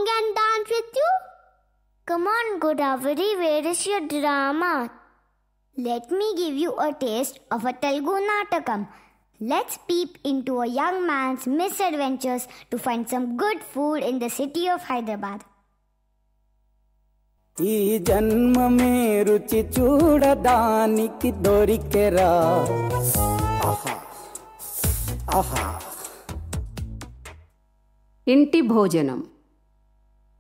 sing and dance with you? Come on, Godavari, where is your drama? Let me give you a taste of a Telugu Natakam. Let's peep into a young man's misadventures to find some good food in the city of Hyderabad. ఈ జన్మమే రుచి చూడడానికి దొరికెరా ఆహా ఆహా. ఇంటి భోజనం.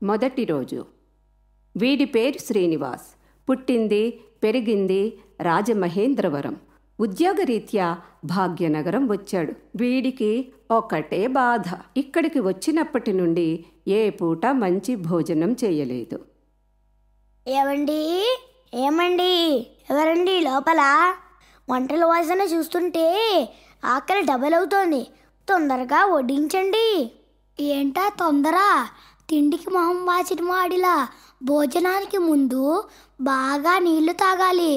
మొదటి రోజు. వీడి పేరు శ్రీనివాస్. పుట్టింది పెరిగింది రాజమహేంద్రవరం. ఉద్యోగరీత్యా భాగ్యనగరం వచ్చాడు. వీడికి ఒకటే బాధ, ఇక్కడికి వచ్చినప్పటి నుండి ఏ పూట మంచి భోజనం చేయలేదు. ఏమండి ఏమండి ఎవరండి లోపల? వంటల వాసన చూస్తుంటే ఆకలి డబల్ అవుతోంది. తొందరగా వడ్డించండి. ఏంటా తొందర? తిండికి మొహం వాచిన వాడిలా భోజనానికి ముందు బాగా నీళ్లు తాగాలి.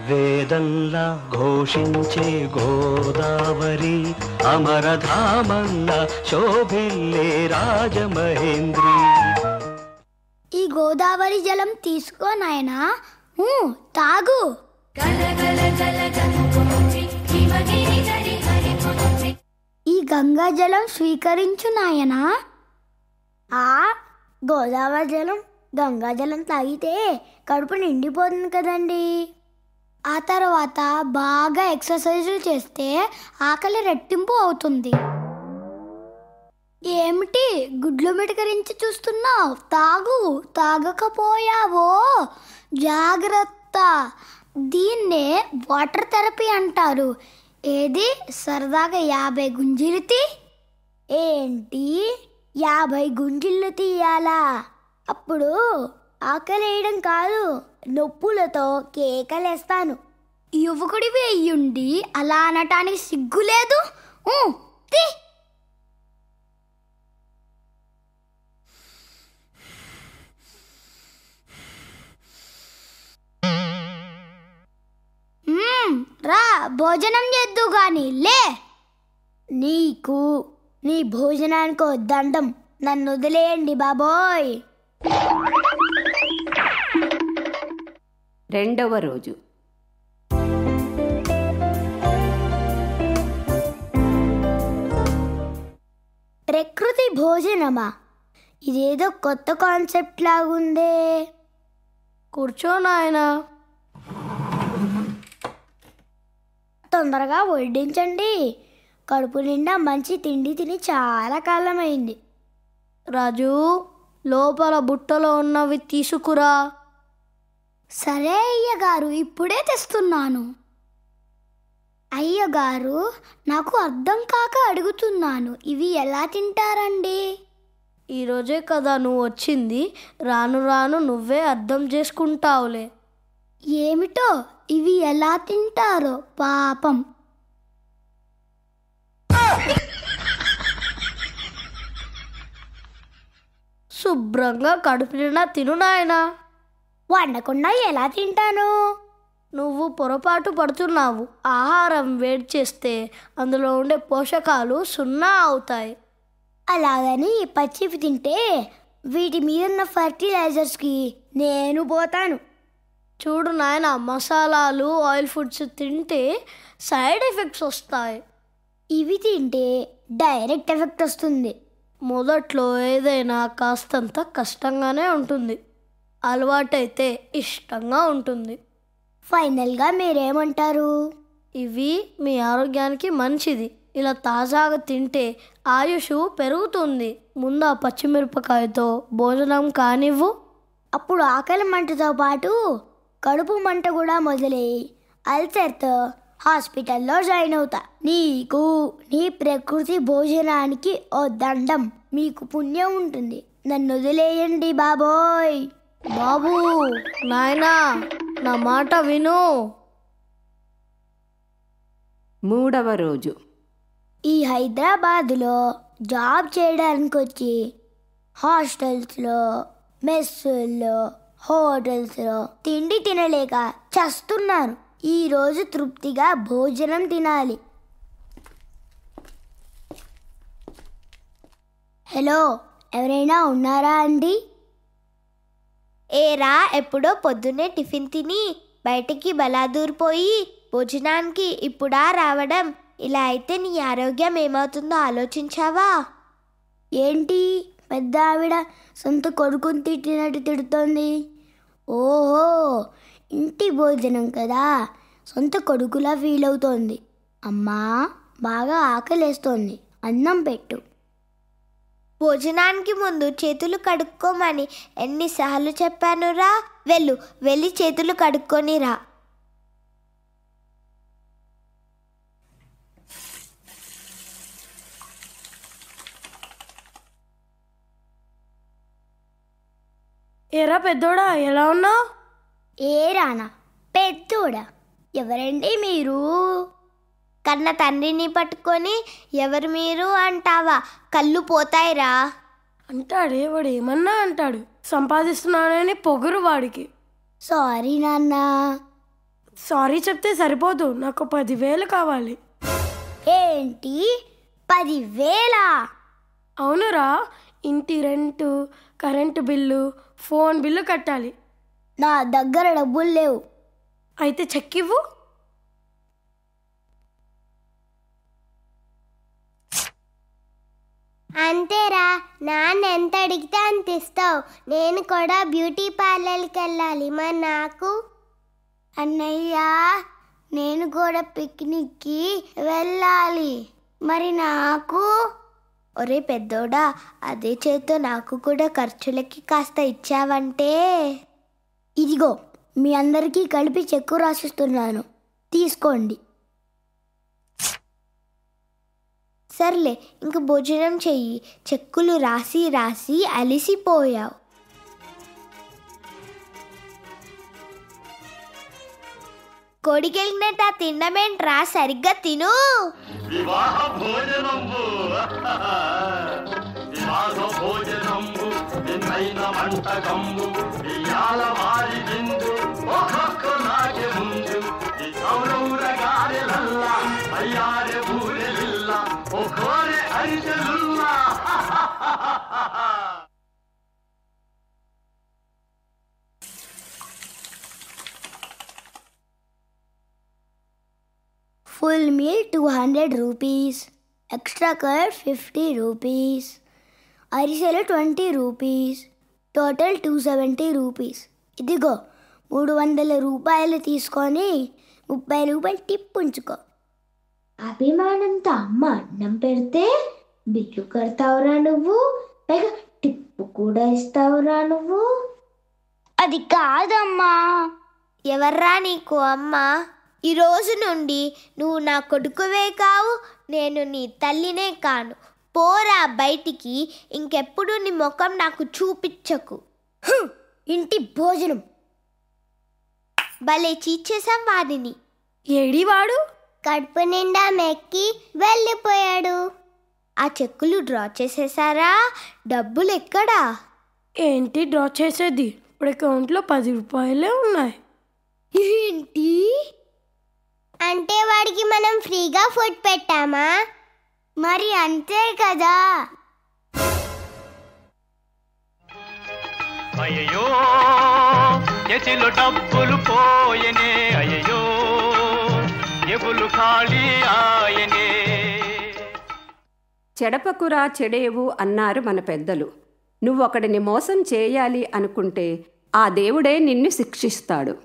వేదంలా ఘోషించే గోదావరి అమరధామంలా శోభిల్లే రాజమహేంద్రి. ఈ గోదావరి జలం తీసుకో నాయనా, తాగు. ఈ గంగా జలం స్వీకరించు నాయనా. గోదావరి జలం గంగా జలం తాగితే కడుపు నిండిపోతుంది కదండి. ఆ తర్వాత బాగా ఎక్సర్సైజులు చేస్తే ఆకలి రెట్టింపు అవుతుంది. ఏమిటి గుడ్లు మిటకరించి చూస్తున్నావు? తాగు. తాగకపోయావో జాగ్రత్త. దీన్నే వాటర్ థెరపీ అంటారు. ఏది సరదాగా 50 గుంజీలు తీ. ఏంటి 50 గుంజీలు తీయాలా? అప్పుడు ఆకలి వేయడం కాదు, నొప్పులతో కేకలేస్తాను. యువకుడివి అయ్యుండి అలా అనటానికి సిగ్గులేదు? తీ. రా భోజనం చేద్దు గాని లే. నీకు నీ భోజనానికో దండం. నన్ను వదిలేయండి బాబోయ్. రెండవ రోజు. ప్రకృతి భోజనమా? ఇదేదో కొత్త కాన్సెప్ట్ లాగుందే. కూర్చో నాయనా. తొందరగా వడ్డించండి. కడుపు నిండా మంచి తిండి తిని చాలా కాలమైంది. రాజు, లోపల బుట్టలో ఉన్నవి తీసుకురా. సరే అయ్యగారు, ఇప్పుడే తెస్తున్నాను. అయ్యగారు, నాకు అర్థం కాక అడుగుతున్నాను, ఇవి ఎలా తింటారండి? ఈరోజే కదా నువ్వు వచ్చింది, రాను రాను నువ్వే అర్థం చేసుకుంటావులే. ఏమిటో ఇవి ఎలా తింటారో పాపం. శుభ్రంగా కడుపు నిండా తిను నాయనా. వండకుండా ఎలా తింటాను? నువ్వు పొరపాటు పడుతున్నావు. ఆహారం వేడి చేస్తే అందులో ఉండే పోషకాలు 0 అవుతాయి. అలాగని పచ్చివి తింటే వీటి మీద ఉన్న ఫర్టిలైజర్స్కి నేను పోతాను. చూడు నాయన, మసాలాలు ఆయిల్ ఫుడ్స్ తింటే సైడ్ ఎఫెక్ట్స్ వస్తాయి. ఇవి తింటే డైరెక్ట్ ఎఫెక్ట్ వస్తుంది. మొదట్లో ఏదైనా కాస్తంత కష్టంగానే ఉంటుంది, అలవాటైతే ఇష్టంగా ఉంటుంది. ఫైనల్గా మీరేమంటారు? ఇవి మీ ఆరోగ్యానికి మంచిది. ఇలా తాజాగా తింటే ఆయుష్ పెరుగుతుంది. ముందు ఆ పచ్చిమిరపకాయతో భోజనం కానివ్వు. అప్పుడు ఆకలి మంటతో పాటు కడుపు మంట కూడా మొదలయ్యి అల్సర్తో హాస్పిటల్లో జాయిన్ అవుతా. నీకు నీ ప్రకృతి భోజనానికి ఓ దండం. మీకు పుణ్యం ఉంటుంది. నన్ను వదిలేయండి బాబోయ్. బాబు, నాయనా, నా మాట విను. మూడవ రోజు. ఈ హైదరాబాదులో జాబ్ చేయడానికి వచ్చి హాస్టల్స్లో, మెస్సుల్లో, హోటల్స్లో తిండి తినలేక చస్తున్నాను. ఈరోజు తృప్తిగా భోజనం తినాలి. హలో, ఎవరైనా ఉన్నారా అండి? ఏరా, ఎప్పుడో పొద్దున్నే టిఫిన్ తిని బయటికి బలాదూరిపోయి భోజనానికి ఇప్పుడా రావడం? ఇలా అయితే నీ ఆరోగ్యం ఏమవుతుందో ఆలోచించావా? ఏంటి పెద్ద ఆవిడ సొంత కొడుకుని తిట్టినట్టు తిడుతోంది? ఓహో, ఇంటి భోజనం కదా, సొంత కొడుకులా ఫీల్ అవుతోంది. అమ్మా, బాగా ఆకలేస్తోంది, అన్నం పెట్టు. భోజనానికి ముందు చేతులు కడుక్కోమని ఎన్నిసార్లు చెప్పానురా? వెళ్ళి చేతులు కడుక్కొని రా. ఏరా పెద్దోడా, ఎలా ఉన్నావు? ఏ రానా పెద్దోడా? ఎవరండి మీరు? కన్న తండ్రిని పట్టుకొని ఎవరు మీరు అంటావా? కళ్ళు పోతాయిరా. అంటాడే, వాడు ఏమన్నా అంటాడు. సంపాదిస్తున్నానని పొగరు వాడికి. సారీ నాన్న. సారీ చెప్తే సరిపోదు, నాకు 10,000 కావాలి. ఏంటి 10,000? అవునురా, ఇంటి rent, current bill, phone bill కట్టాలి. నా దగ్గర డబ్బులు లేవు. అయితే చెక్ ఇవ్వు. అంతేరా, నాన్న ఎంత అడిగితే అంత ఇస్తావు. నేను కూడా బ్యూటీ పార్లర్కి వెళ్ళాలి, మరి నాకు? అన్నయ్య, నేను కూడా పిక్నిక్కి వెళ్ళాలి, మరి నాకు? ఒరే పెద్దోడా, అదే చేత్తో నాకు కూడా ఖర్చులకి కాస్త ఇచ్చావంటే. ఇదిగో మీ అందరికీ కలిపి చెక్కు రాసిస్తున్నాను, తీసుకోండి. సర్లే, ఇంక భోజనం చెయ్యి. చెక్కులు రాసి రాసి అలిసిపోయావు. కొడికెళ్ళినట్టు ఆ తిండమేంట్రా, సరిగ్గా తిను. వివాహ భోజనంబు వివాహ భోజనంబు నిన్నైన వంటకంబు ఇయాల వారి బిందు ఒక్కొక్క నాటి ముందు ఈ కౌరవుల గారెలల్ల అయ్యారె బూరెలిల్ల ఒక్కోరే అరిసెలుల్లా. Full meal 200 rupees, extra curd 50 rupees, అరిసెలు 20 rupees, టోటల్ 270 rupees. ఇదిగో 300 రూపాయలు తీసుకొని 30 రూపాయలు టిప్ ఉంచుకో. అభిమానంతో అమ్మ అన్నం పెడితే బిల్లు కడతావురా నువ్వు, పైగా టిప్పు కూడా ఇస్తావురా నువ్వు. అది కాదమ్మా. ఎవర్రా నీకు అమ్మ? ఈ రోజు నుండి నువ్వు నా కొడుకువే కావు, నేను నీ తల్లినే కాను. పోరా బయటికి, ఇంకెప్పుడు నీ ముఖం నాకు చూపించకు. ఇంటి భోజనం భలే చీచేసాం వాడిని. ఏడి వాడు? కడుపు నిండా మెక్కి వెళ్ళిపోయాడు. ఆ చెక్కులు డ్రా చేసేసారా? డబ్బులు ఎక్కడా? ఏంటి డ్రా చేసేది? ఇప్పుడు అకౌంట్లో 10 రూపాయలే ఉన్నాయి. ఏంటి అంటే వాడికి మనం ఫ్రీగా ఫుడ్ పెట్టామా? మరి అంతే కదా. అయ్యో ఎసిలో డబ్బులు పోయనే, అయ్యో ఎబులు ఖాళీ ఆయనే. చెడపకురా చెడేవు అన్నారు మన పెద్దలు. నువ్వొకడిని మోసం చేయాలి అనుకుంటే ఆ దేవుడే నిన్ను శిక్షిస్తాడు.